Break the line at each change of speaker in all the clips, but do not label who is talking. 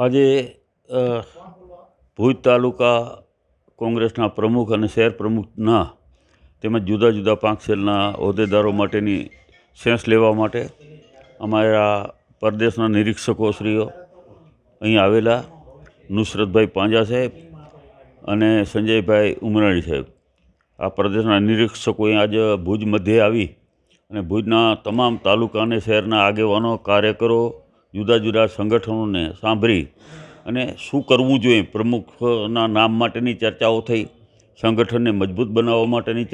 આજે ભુજ તાલુકા કોંગ્રેસના પ્રમુખ અને શહેર પ્રમુખના તેમજ જુદા જુદા પાંચ સેલના હોદ્દેદારો માટેની સેન્સ લેવા માટે અમારા પ્રદેશના નિરીક્ષકોશ્રીઓ અહીં આવેલા નુસરતભાઈ પાંજા સાહેબ અને સંજયભાઈ ઉમરાણી સાહેબ આ પ્રદેશના નિરીક્ષકોએ આજે ભુજ મધ્યે આવી અને ભુજના તમામ તાલુકા અને શહેરના આગેવાનો કાર્યકરો જુદા જુદા સંગઠનોને સાંભળી અને શું કરવું જોઈએ પ્રમુખના નામ માટેની ચર્ચાઓ થઈ, સંગઠનને મજબૂત બનાવવા માટેની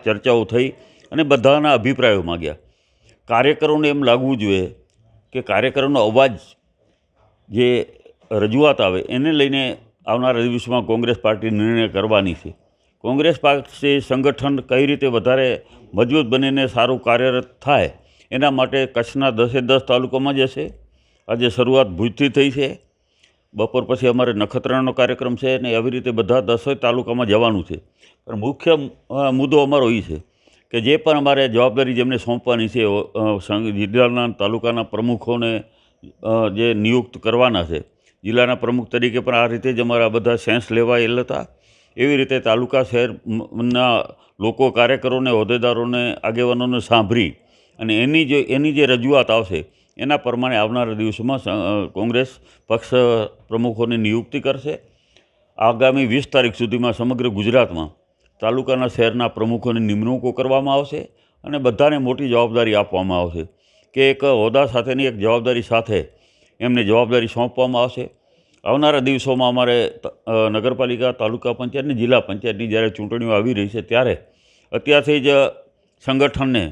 ચર્ચાઓ થઈ અને બધાના અભિપ્રાયો માગ્યા. કાર્યકરોને એમ લાગવું જોઈએ કે કાર્યકરોનો અવાજ જે રજૂઆત આવે એને લઈને આવનારા દિવસોમાં કોંગ્રેસ પાર્ટી નિર્ણય કરવાની છે. કોંગ્રેસ પાર્ટી સંગઠન કઈ રીતે વધારે મજબૂત બનીને સારું કાર્યરત થાય એના માટે કચ્છના 10 તાલુકામાં જશે. આજે શરૂઆત ભુજથી થઈ છે. બપોર પછી અમારે નખત્રાણાનો કાર્યક્રમ છે અને એવી રીતે બધા 10 તાલુકામાં જવાનું છે. પણ મુખ્ય મુદ્દો અમારો એ છે કે જે પણ અમારે જવાબદારી જેમને સોંપવાની છે જિલ્લાના તાલુકાના પ્રમુખોને જે નિયુક્ત કરવાના છે, જિલ્લાના પ્રમુખ તરીકે પણ આ રીતે જ અમારા બધા સેન્સ લેવાયેલ હતા. એવી રીતે તાલુકા શહેરના લોકો, કાર્યકરોને, હોદ્દેદારોને, આગેવાનોને સાંભળી અને એની જે રજૂઆત આવશે એના પ્રમાણે આવનારા દિવસોમાં કોંગ્રેસ પક્ષ પ્રમુખોની નિયુક્તિ કરશે. આગામી 20 તારીખ સુધીમાં સમગ્ર ગુજરાતમાં તાલુકાના શહેરના પ્રમુખોની નિમણૂકો કરવામાં આવશે અને બધાને મોટી જવાબદારી આપવામાં આવશે કે એક હોદ્દા સાથેની એક જવાબદારી સાથે એમને જવાબદારી સોંપવામાં આવશે. આવનારા દિવસોમાં અમારે નગરપાલિકા, તાલુકા પંચાયત અને જિલ્લા પંચાયતની જ્યારે ચૂંટણીઓ આવી રહી છે ત્યારે અત્યારથી જ સંગઠનને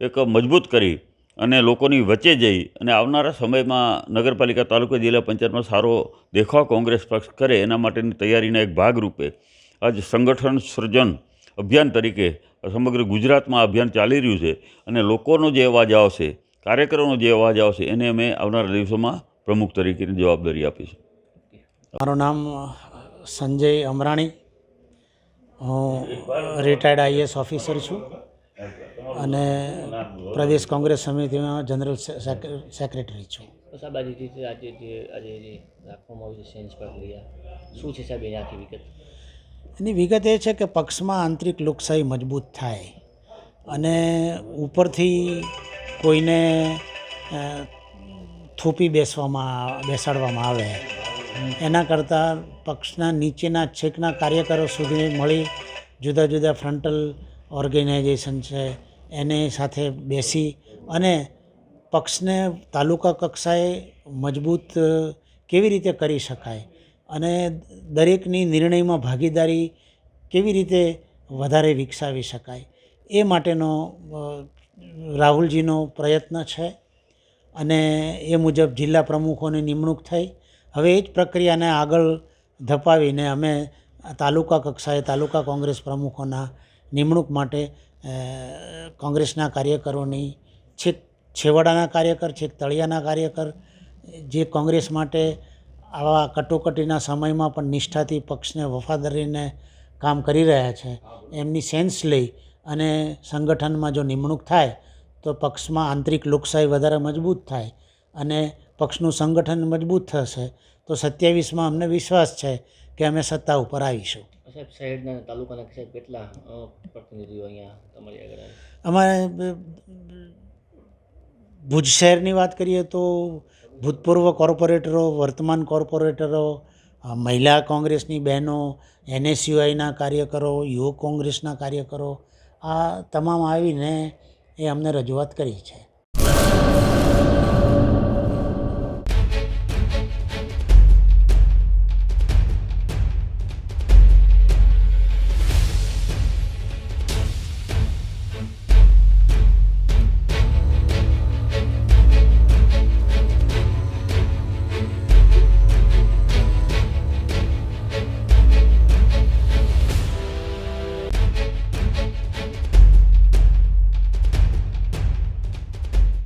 એક મજબૂત કરી અને લોકોની વચ્ચે જઈ અને આવનારા સમયમાં નગરપાલિકા, તાલુકા, જિલ્લા પંચાયતમાં સારો દેખાવ કોંગ્રેસ પક્ષ કરે એના માટેની તૈયારીના એક ભાગરૂપે આજ સંગઠન સર્જન અભિયાન તરીકે સમગ્ર ગુજરાતમાં અભિયાન ચાલી રહ્યું છે અને લોકોનો જે અવાજ આવશે, કાર્યકરોનો જે અવાજ આવશે એને અમે આવનારા દિવસોમાં પ્રમુખ તરીકેની જવાબદારી આપીશું.
મારું નામ સંજય અમરાણી, હું રિટાયર્ડ IAS ઓફિસર છું અને પ્રદેશ કોંગ્રેસ સમિતિમાં જનરલ સેક્રેટરી છું.
સાહેબ, આજે રાખવામાં આવ્યું છે સેન્સ પ્રક્રિયા, શું છે સાહેબ એની આખી વિગત?
એની વિગત એ છે કે પક્ષમાં આંતરિક લોકશાહી મજબૂત થાય અને ઉપરથી કોઈને થૂપી બેસાડવામાં આવે એના કરતાં પક્ષના નીચેના છેકના કાર્યકરો સુધી મળી જુદા જુદા ફ્રન્ટલ ઓર્ગેનાઇઝેશન છે એને સાથે બેસી અને પક્ષને તાલુકા કક્ષાએ મજબૂત કેવી રીતે કરી શકાય અને દરેકની નિર્ણયમાં ભાગીદારી કેવી રીતે વધારે વિકસાવી શકાય એ માટેનો રાહુલજીનો પ્રયત્ન છે અને એ મુજબ જિલ્લા પ્રમુખોની નિમણૂક થઈ. હવે એ જ પ્રક્રિયાને આગળ ધપાવીને અમે તાલુકા કક્ષાએ તાલુકા કોંગ્રેસ પ્રમુખોના નિમણૂક માટે કોંગ્રેસના કાર્યકરોની છેવાડાના કાર્યકર, તળિયાના કાર્યકર જે કોંગ્રેસ માટે આવા કટોકટીના સમયમાં પણ નિષ્ઠાથી પક્ષને વફાદારીને કામ કરી રહ્યા છે એમની સેન્સ લઈ અને સંગઠનમાં જો નિમણૂક થાય તો પક્ષમાં આંતરિક લોકશાહી વધારે મજબૂત થાય અને પક્ષનું સંગઠન મજબૂત થશે તો 27માં અમને વિશ્વાસ છે કે અમે સત્તા ઉપર આવીશું.
સાહેબ, શહેરના તાલુકાના સાહેબ કેટલા પ્રતિનિધિઓ અહીંયા તમારી આગળ આવે?
અમારે ભુજ શહેરની વાત કરીએ તો ભૂતપૂર્વ કોર્પોરેટરો, વર્તમાન કોર્પોરેટરો, મહિલા કોંગ્રેસની બહેનો, NSUIના કાર્યકરો, યુવક કોંગ્રેસના કાર્યકરો, આ તમામ આવીને એ અમને રજૂઆત કરી છે.